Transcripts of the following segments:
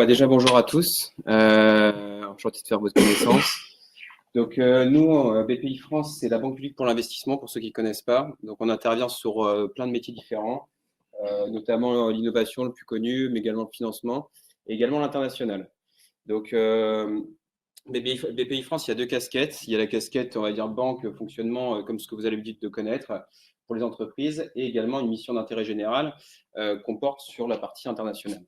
Déjà, bonjour à tous. Enchanté de faire votre connaissance. Donc, nous, BPI France, c'est la Banque publique pour l'investissement, pour ceux qui ne connaissent pas. Donc, on intervient sur plein de métiers différents, notamment l'innovation le plus connu, mais également le financement, et également l'international. Donc, BPI France, il y a deux casquettes. Il y a la casquette, on va dire, banque, fonctionnement, comme ce que vous avez l'habitude de connaître pour les entreprises, et également une mission d'intérêt général qu'on porte sur la partie internationale.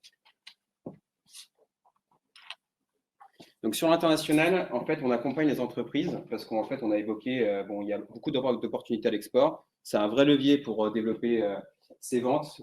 Donc sur l'international, en fait, on accompagne les entreprises parce qu'en fait, on a évoqué, il y a beaucoup d'opportunités à l'export. C'est un vrai levier pour développer ses ventes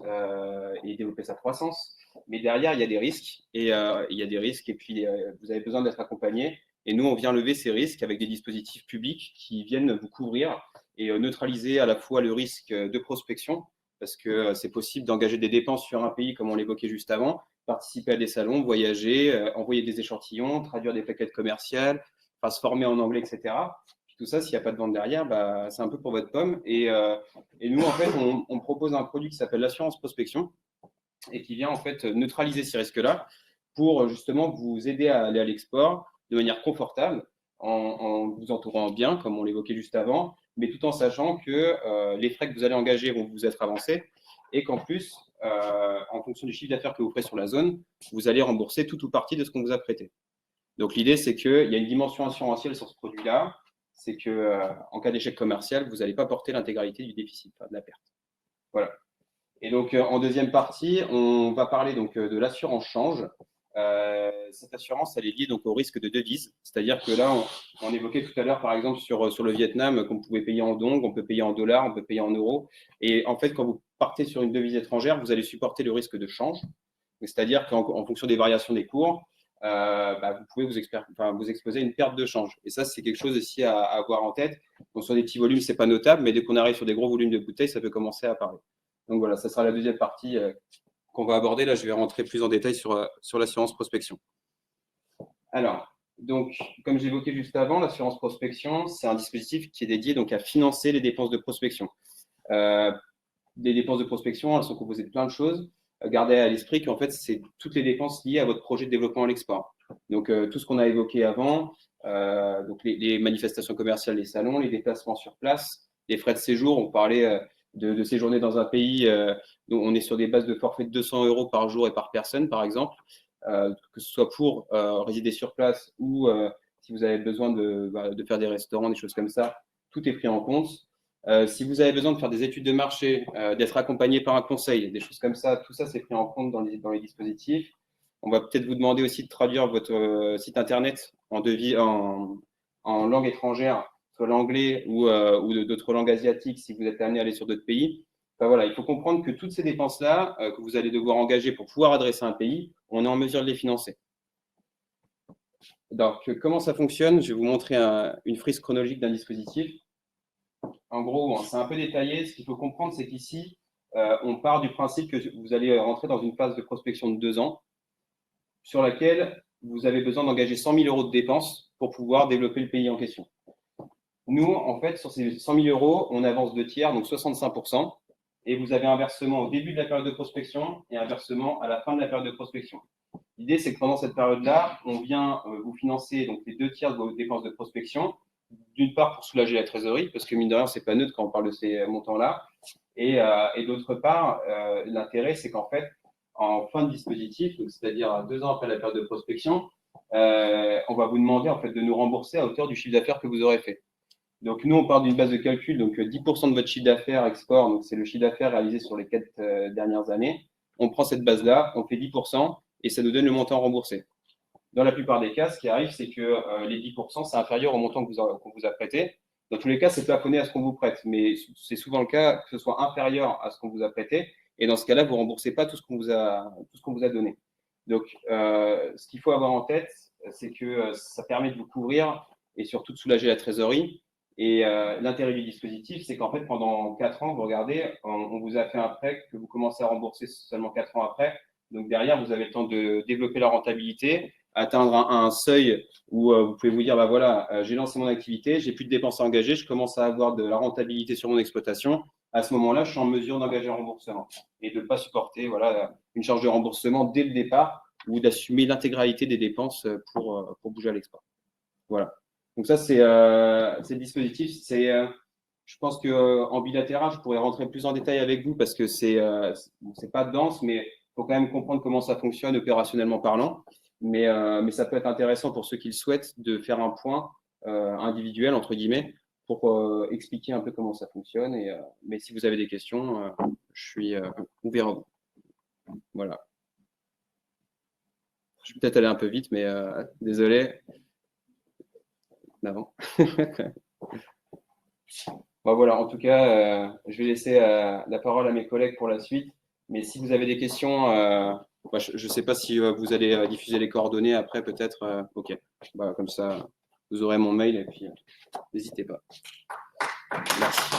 et développer sa croissance. Mais derrière, il y a des risques et puis vous avez besoin d'être accompagné. Et nous, on vient lever ces risques avec des dispositifs publics qui viennent vous couvrir et neutraliser à la fois le risque de prospection, parce que c'est possible d'engager des dépenses sur un pays, comme on l'évoquait juste avant, participer à des salons, voyager, envoyer des échantillons, traduire des plaquettes commerciales, se former en anglais, etc. Puis tout ça, s'il n'y a pas de vente derrière, c'est un peu pour votre pomme. Et nous, en fait, on propose un produit qui s'appelle l'assurance prospection et qui vient en fait neutraliser ces risques-là pour justement vous aider à aller à l'export de manière confortable, en vous entourant bien, comme on l'évoquait juste avant, mais tout en sachant que les frais que vous allez engager vont vous être avancés et qu'en plus, en fonction du chiffre d'affaires que vous ferez sur la zone, vous allez rembourser tout ou partie de ce qu'on vous a prêté. Donc l'idée, c'est qu'il y a une dimension assurantielle sur ce produit-là, c'est qu'en cas d'échec commercial, vous n'allez pas porter l'intégralité du déficit, de la perte. Voilà. Et donc en deuxième partie, on va parler donc de l'assurance change. Cette assurance, elle est liée donc au risque de devise, c'est-à-dire que là, on évoquait tout à l'heure, par exemple, sur le Vietnam, qu'on pouvait payer en dong, on peut payer en dollars, on peut payer en euros. Et en fait, quand vous partez sur une devise étrangère, vous allez supporter le risque de change, c'est-à-dire qu'en fonction des variations des cours, vous pouvez vous exposer à une perte de change. Et ça, c'est quelque chose aussi à avoir en tête. Donc, sur des petits volumes, ce n'est pas notable, mais dès qu'on arrive sur des gros volumes de bouteilles, ça peut commencer à apparaître. Donc voilà, ça sera la deuxième partie qu'on va aborder. Là, je vais rentrer plus en détail sur l'assurance prospection. Alors, donc, comme j'évoquais juste avant, l'assurance prospection, c'est un dispositif qui est dédié donc, à financer les dépenses de prospection. Des dépenses de prospection, elles sont composées de plein de choses. Gardez à l'esprit qu'en fait, c'est toutes les dépenses liées à votre projet de développement à l'export. Donc, tout ce qu'on a évoqué avant, donc les manifestations commerciales, les salons, les déplacements sur place, les frais de séjour, on parlait de séjourner dans un pays, dont on est sur des bases de forfait de 200 € par jour et par personne, par exemple, que ce soit pour résider sur place ou si vous avez besoin de faire des restaurants, des choses comme ça, tout est pris en compte. Si vous avez besoin de faire des études de marché, d'être accompagné par un conseil, des choses comme ça, tout ça, c'est pris en compte dans les dispositifs. On va peut-être vous demander aussi de traduire votre site internet en langue étrangère, soit l'anglais ou d'autres langues asiatiques si vous êtes amené à aller sur d'autres pays. Voilà, il faut comprendre que toutes ces dépenses-là que vous allez devoir engager pour pouvoir adresser un pays, on est en mesure de les financer. Donc, comment ça fonctionne? Je vais vous montrer une frise chronologique d'un dispositif. En gros, c'est un peu détaillé. Ce qu'il faut comprendre, c'est qu'ici, on part du principe que vous allez rentrer dans une phase de prospection de 2 ans sur laquelle vous avez besoin d'engager 100 000 € de dépenses pour pouvoir développer le pays en question. Nous, en fait, sur ces 100 000 €, on avance 2 tiers, donc 65%, et vous avez un versement au début de la période de prospection et un versement à la fin de la période de prospection. L'idée, c'est que pendant cette période-là, on vient vous financer donc, les 2 tiers de vos dépenses de prospection, d'une part pour soulager la trésorerie, parce que mine de rien, ce n'est pas neutre quand on parle de ces montants-là, et d'autre part, l'intérêt, c'est qu'en fait, en fin de dispositif, c'est-à-dire 2 ans après la période de prospection, on va vous demander en fait, de nous rembourser à hauteur du chiffre d'affaires que vous aurez fait. Donc, nous, on part d'une base de calcul, donc 10% de votre chiffre d'affaires export, donc c'est le chiffre d'affaires réalisé sur les 4 dernières années. On prend cette base-là, on fait 10% et ça nous donne le montant remboursé. Dans la plupart des cas, ce qui arrive, c'est que les 10%, c'est inférieur au montant qu'on vous a prêté. Dans tous les cas, c'est plafonné à ce qu'on vous prête, mais c'est souvent le cas que ce soit inférieur à ce qu'on vous a prêté. Et dans ce cas-là, vous ne remboursez pas tout ce qu'on vous a donné. Donc, ce qu'il faut avoir en tête, c'est que ça permet de vous couvrir et surtout de soulager la trésorerie. Et l'intérêt du dispositif, c'est qu'en fait, pendant 4 ans, vous regardez, on vous a fait un prêt que vous commencez à rembourser seulement 4 ans après. Donc, derrière, vous avez le temps de développer la rentabilité, atteindre un seuil où vous pouvez vous dire, voilà, j'ai lancé mon activité, j'ai plus de dépenses à engager, je commence à avoir de la rentabilité sur mon exploitation. À ce moment-là, je suis en mesure d'engager un remboursement et de ne pas supporter une charge de remboursement dès le départ ou d'assumer l'intégralité des dépenses pour bouger à l'export. Voilà. Donc ça, c'est le dispositif. Je pense qu'en bilatéral, je pourrais rentrer plus en détail avec vous parce que c'est pas dense, mais il faut quand même comprendre comment ça fonctionne opérationnellement parlant. Mais ça peut être intéressant pour ceux qui le souhaitent de faire un point individuel, entre guillemets, pour expliquer un peu comment ça fonctionne. Mais si vous avez des questions, je suis ouvert à vous. Voilà. Je vais peut-être aller un peu vite, mais désolé. D'avant. Bon, voilà, en tout cas, je vais laisser la parole à mes collègues pour la suite. Mais si vous avez des questions, je ne sais pas si vous allez diffuser les coordonnées après, peut-être. OK. Bah, comme ça, vous aurez mon mail et puis n'hésitez pas. Merci.